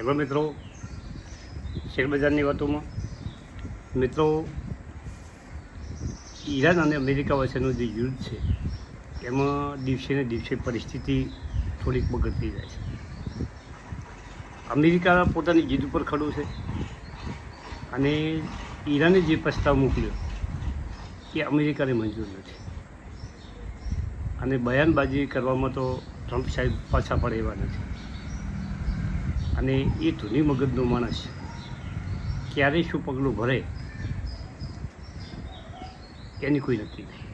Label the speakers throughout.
Speaker 1: Hello મિત્રો, શેરબજારની વાતોમાં મિત્રો, ઈરાન અને અમેરિકા વચ્ચેનું જે યુદ્ધ છે એમાં દિવસે ને દિવસે પરિસ્થિતિ થોડીક બગડતી જાય છે. અમેરિકા પોતાની જીદ ઉપર ખડું છે અને ઈરાને જે પ્રસ્તાવ મોકલ્યો એ અમેરિકાને મંજૂર નથી અને બયાનબાજી કરવામાં તો ટ્રમ્પ સાહેબ પાછા પડે એવા નથી. અને એ ધૂની મગજનો માણસ ક્યારે શું પગલું ભરે એની કોઈ નક્કી નહીં.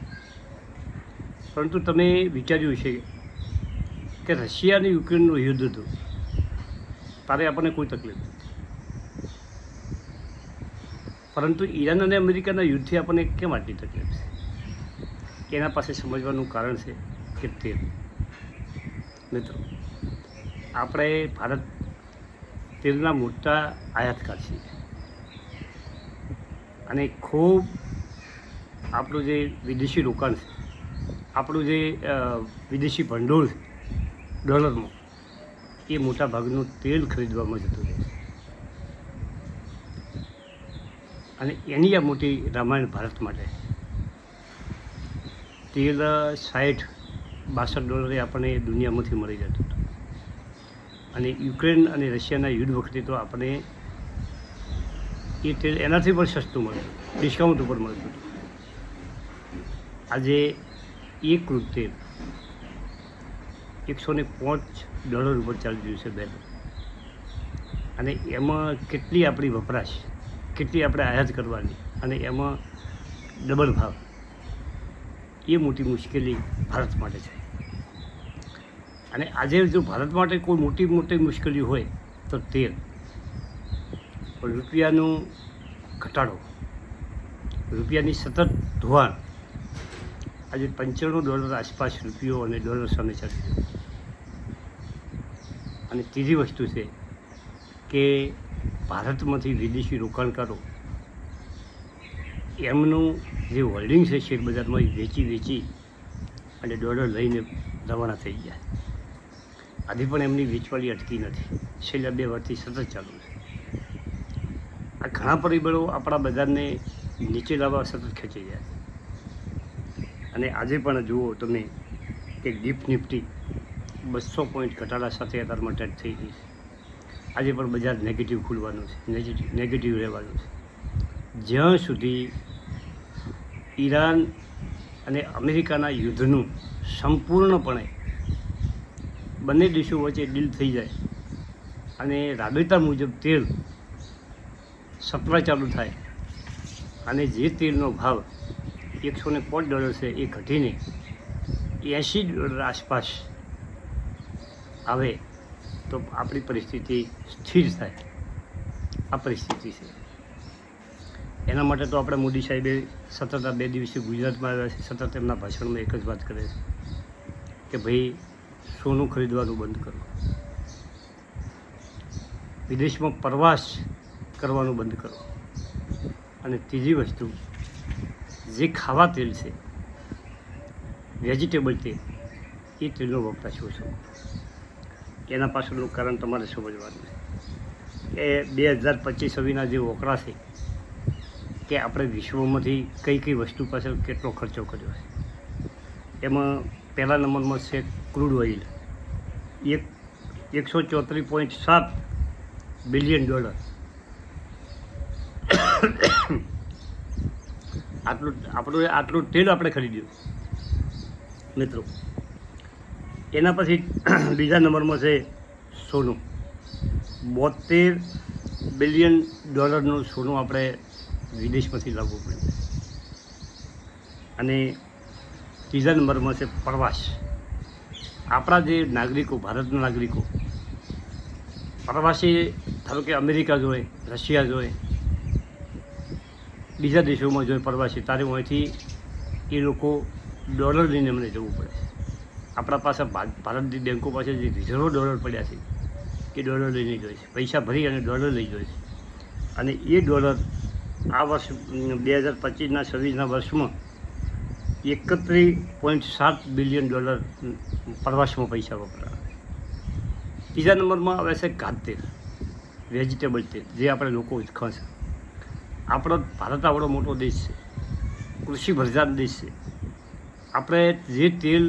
Speaker 1: પરંતુ તમે વિચાર્યું છે કે રશિયા અને યુક્રેનનું યુદ્ધ હતું ત્યારે આપણને કોઈ તકલીફ નથી, પરંતુ ઈરાન અને અમેરિકાના યુદ્ધથી આપણને કેમ આટલી તકલીફ છે? એના પાસે સમજવાનું કારણ છે કે તેલ. મિત્રો, આપણે ભારત તેલના મોટા આયાતકાર છીએ અને ખૂબ આપણું જે વિદેશી રોકાણ છે, આપણું જે વિદેશી ભંડોળ છે ડોલરમાં, એ મોટા ભાગનું તેલ ખરીદવામાં જતું રહે છે. અને એની આ મોટી રામાયણ ભારત માટે. તેલ $60-62 આપણને દુનિયામાંથી મળી જતું હતું અને યુક્રેન અને રશિયાના યુદ્ધ વખતે તો આપણે એ તેલ એનાથી પણ સસ્તું મળતું, ડિસ્કાઉન્ટ ઉપર મળતું હતું. આજે એક ક્રૂડ તેલ $105 ઉપર ચાલી રહ્યું છે બેન. અને એમાં કેટલી આપણી વપરાશ, કેટલી આપણે આયાત કરવાની અને એમાં ડબલ ભાવ, એ મોટી મુશ્કેલી ભારત માટે છે. અને આજે જો ભારત માટે કોઈ મોટી મુશ્કેલી હોય તો તેલ. રૂપિયાનું ઘટાડો, રૂપિયાની સતત ધોવાણ, આજે $95 આસપાસ રૂપિયો અને ડોલર સામે ચાલી રહ્યો. અને ત્રીજી વસ્તુ છે કે ભારતમાંથી વિદેશી રોકાણકારો એમનું જે હોલ્ડિંગ છે શેર બજારમાં એ વેચી અને ડોલર લઈને રવાના થઈ ગયા. આજે પણ એમની વેચવાળી અટકી નથી, છેલ્લા 2 વર્ષથી સતત ચાલુ છે. આ ઘણા પરિબળો આપણા બજારને નીચે લાવવા સતત ખેંચી ગયા છે. અને આજે પણ જુઓ તમે કે ડીપ નિફ્ટી 200 પોઈન્ટ ઘટાડા સાથે અત્યારમાં ટચ થઈ ગઈ છે. આજે પણ બજાર નેગેટિવ ખુલવાનું છે, નેગેટિવ રહેવાનું છે. જ્યાં સુધી ઈરાન અને અમેરિકાના યુદ્ધનું સંપૂર્ણપણે બંને દેશો વચ્ચે ડીલ થઈ જાય અને રાબેતા મુજબ તેલ સપ્લાય ચાલુ થાય અને જે તેલનો ભાવ $105 છે એ ઘટીને $80 આસપાસ આવે તો આપણી પરિસ્થિતિ સ્થિર થાય. આ પરિસ્થિતિ છે. એના માટે તો આપણે મોદી સાહેબે સતત આ 2 દિવસે ગુજરાતમાં આવ્યા છે, સતત એમના ભાષણમાં એક જ વાત કરે છે કે ભાઈ સોનું ખરીદવાનું બંધ કરો, વિદેશમાં પ્રવાસ કરવાનું બંધ કરો. અને ત્રીજી વસ્તુ, જે ખાવા તેલ છે, વેજીટેબલ તેલ, એ તેલનો વપરાશ ઓછો. એના પાછળનું કારણ તમારે સમજવાનું છે કે 2025-26ના જે વકરા છે કે આપણે વિશ્વમાંથી કઈ વસ્તુ પાછળ કેટલો ખર્ચો કર્યો છે. એમાં પહેલા નંબરમાં છે ક્રૂડ ઓઇલ, $134.7 બિલિયન. આટલું તેલ આપણે ખરીદ્યું મિત્રો. એના પછી બીજા નંબરમાં છે સોનું, $72 બિલિયન સોનું આપણે વિદેશમાંથી લાવવું પડ્યું. અને ત્રીજા નંબરમાં છે પ્રવાસ. આપણા જે નાગરિકો, ભારતના નાગરિકો પ્રવાસી, ધારો કે અમેરિકા જોઈએ, રશિયા જોઈએ, બીજા દેશોમાં જોઈએ પ્રવાસી, તારે અહીંથી એ લોકો ડોલર લઈને અમને જવું પડે છે. આપણા પાસે ભારતની બેંકો પાસે જે રિઝર્વ ડોલર પડ્યા છે એ ડોલર લઈને જોઈએ છે, પૈસા ભરી અને ડોલર લઈ જોઈએ છે. અને એ ડોલર આ વર્ષ 2025-26ના વર્ષમાં $31.7 બિલિયન પ્રવાસમાં પૈસા વપરાયા. ત્રીજા નંબરમાં આવે છે ઘાત તેલ. વેજીટેબલ તેલ જે આપણે લોકો ખાશે. આપણો ભારત આપણો મોટો દેશ છે, કૃષિ પ્રધાન દેશ છે. આપણે જે તેલ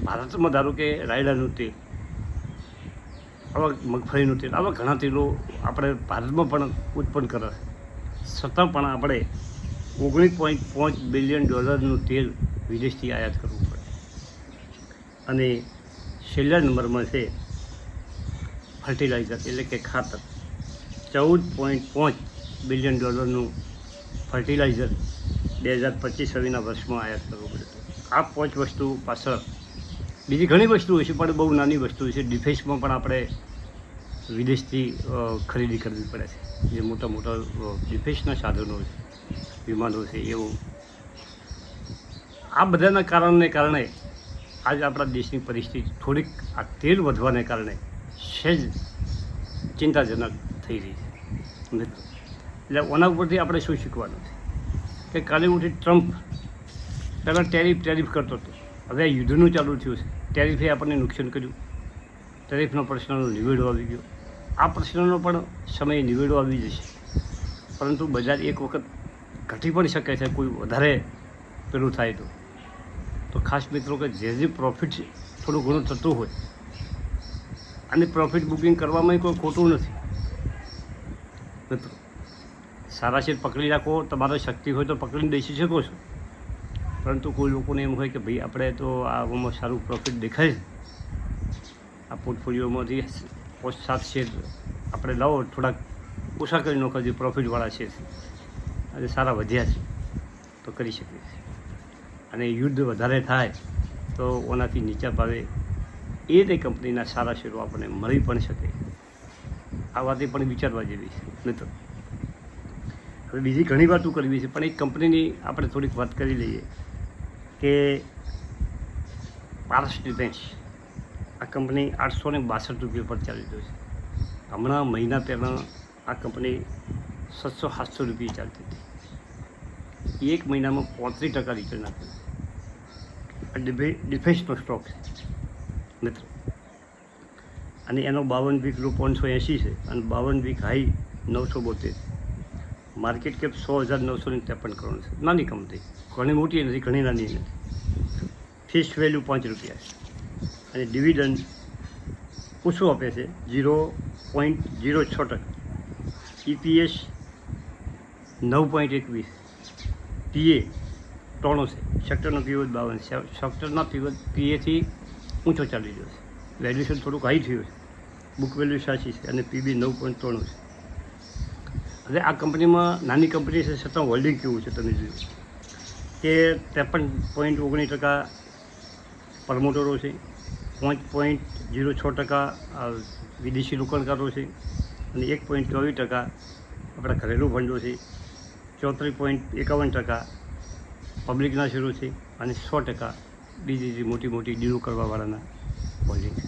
Speaker 1: ભારતમાં ધારો કે રાયડાનું તેલ, આવા મગફળીનું તેલ, આવા ઘણા તેલો આપણે ભારતમાં પણ ઉત્પન્ન કરે છે. છતાં પણ આપણે $19.5 બિલિયન તેલ વિદેશથી આયાત કરવું પડે. અને છેલ્લા નંબરમાં છે ફર્ટિલાઇઝર એટલે કે ખાતર. $14.5 બિલિયન ફર્ટિલાઇઝર 2025-26ના વર્ષમાં આયાત કરવું પડે. આ 5 વસ્તુ પાછળ બીજી ઘણી વસ્તુઓ છે, પણ બહુ નાની વસ્તુ છે. ડિફેન્સમાં પણ આપણે વિદેશથી ખરીદી કરવી પડે છે. જે મોટા મોટા ડિફેન્સના સાધનો છે, વિમાનો છે, એવું આ બધાના કારણે આજે આપણા દેશની પરિસ્થિતિ થોડીક આ તેલ વધવાને કારણે સહેજ ચિંતાજનક થઈ રહી છે મિત્રો. એટલે ઓના ઉપરથી આપણે શું શીખવાનું છે કે કાલે ઉઠી ટ્રમ્પ પહેલાં ટેરિફ કરતો હતો, હવે આ યુદ્ધનું ચાલુ થયું છે. ટેરિફે આપણને નુકસાન કર્યું. ટેરિફનો પ્રશ્નનો નિવેડો આવી ગયો. આ પ્રશ્નનો પણ સમય નિવેડો આવી જશે, પરંતુ બજાર એક વખત ઘટી પણ શકે છે કોઈ વધારે પેલું થાય તો ખાસ મિત્રો કે જે પ્રોફિટ થોડું ઘણું થતું હોય, અને પ્રોફિટ બુકિંગ કરવામાં કોઈ ખોટું નથી મિત્રો. સારા શેર પકડી રાખો, તમારે શક્તિ હોય તો પકડીને બેસી શકો છો. પરંતુ કોઈ લોકોને એમ હોય કે ભાઈ આપણે તો આમાં સારું પ્રોફિટ દેખાય છે, આ પોર્ટફોલિયોમાંથી 5-7 શેર આપણે લાવો, થોડાક ઓછા કરી નાખો જે પ્રોફિટવાળા શેર છે અને સારા વધ્યા છે તો કરી શકીએ છીએ. અને યુદ્ધ વધારે થાય તો ઓનાથી નીચા ભાવે એ તે કંપનીના સારા શેરો આપણને મળી પણ શકે. આ વાતે પણ વિચારવા જેવી છે મિત્રો. હવે બીજી ઘણી વાતો કરવી છે, પણ એક કંપનીની આપણે થોડીક વાત કરી લઈએ કે પારસ ડિફેન્સ. આ કંપની $862 પર ચાલી રહ્યો છે. હમણાં મહિના પહેલાં આ કંપની $700-700 ચાલતી હતી. એક મહિનામાં 35% રિટર્ન આપ્યું. આ ડિફેન્સનો સ્ટોક છે મિત્રો. અને એનો 52 વીક લો 580 છે અને 52 week high 972. Market cap 100,953 crore છે. નાની કંપની, ઘણી મોટી નથી, ઘણી નાની નથી. ફેસ વેલ્યુ ₹5 છે અને ડિવિડન્ડ ઓછું આપે છે, 0.06%. EPS 9.21. PA 3 છે. સેક્ટરનો પીવત 52 છે. સેક્ટરના પીએથી ઊંચો ચાલી રહ્યો છે. વેલ્યુએશન થોડુંક હાઈ થયું છે. બુક વેલ્યુ 80 છે અને PB 9.93 છે. હવે આ કંપનીમાં નાની કંપની છે છતાં હોલ્ડિંગ કેવું છે તમે જોયું કે 53.19% પ્રમોટરો છે, 5.06% વિદેશી રોકાણકારો છે અને 1.24% આપણા ઘરેલું ફંડો છે, 34.51% પબ્લિકના શેરો છે અને 100% બીજી મોટી મોટી ડીલો કરવાવાળાના હોલ્ડિંગ છે.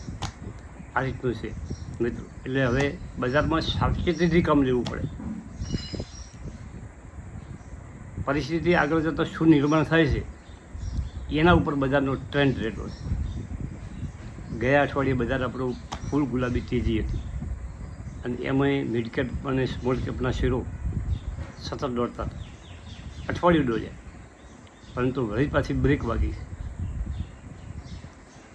Speaker 1: આ રીતનું છે મિત્રો. એટલે હવે બજારમાં સાવચેતીથી કામ લેવું પડે. પરિસ્થિતિ આગળ જતાં શું નિર્માણ થાય છે એના ઉપર બજારનો ટ્રેન્ડ રહેલો છે. ગયા અઠવાડિયે બજાર આપણું ફૂલ ગુલાબી તેજી હતી અને એમાંય મિડ કેપ અને સ્મોલ કેપના શેરો સતત દોડતા હતા. અઠવાડિયું દોડ્યા, પરંતુ વળી પાછી બ્રેક વાગી છે.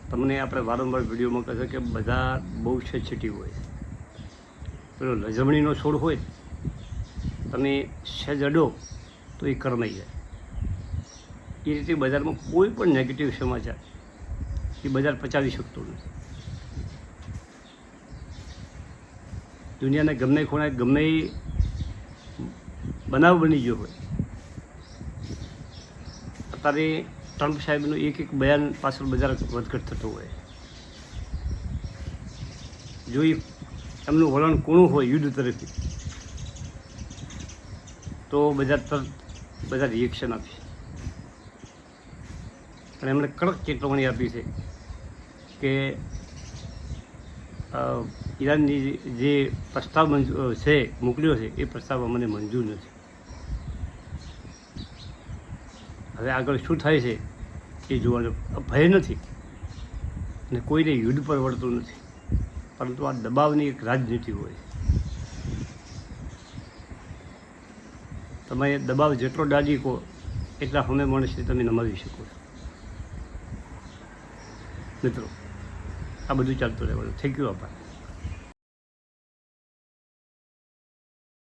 Speaker 1: તમને આપણે વારંવાર વિડીયોમાં કહે છે કે બજાર બહુ સેન્સિટિવ હોય છે. પેલો લજમણીનો છોડ હોય, તમે સહેજ અડો તો એ કરમાઈ જાય. એ રીતે બજારમાં કોઈ પણ નેગેટિવ સમાચાર એ બજાર પચાવી શકતું નથી. દુનિયાના ગમે ખૂણે ગમે બનાવ બની ગયો હોય, અત્યારે ટ્રમ્પ સાહેબનું એક બયાન પાછળ બજાર વધઘટ થતું હોય. જો એમનું વલણ કોણું હોય યુદ્ધ તરફથી તો બધા રિએક્શન આપશે. અને એમણે કડક ચેતવણી આપી છે કે ઈરાનની જે પ્રસ્તાવ છે મોકલ્યો છે એ પ્રસ્તાવ અમને મંજૂર નથી. હવે આગળ શું થાય છે એ જોવાનું. ભય નથી અને કોઈને યુદ્ધ પર વળતું નથી, પરંતુ આ દબાવની એક રાજનીતિ હોય. તમે દબાવ જેટલો દાજી કહો એટલા સામે માણસને તમે નમાવી શકો છો. મિત્રો, આ બધું ચાલતું રહેવાનું. Thank you. આભાર.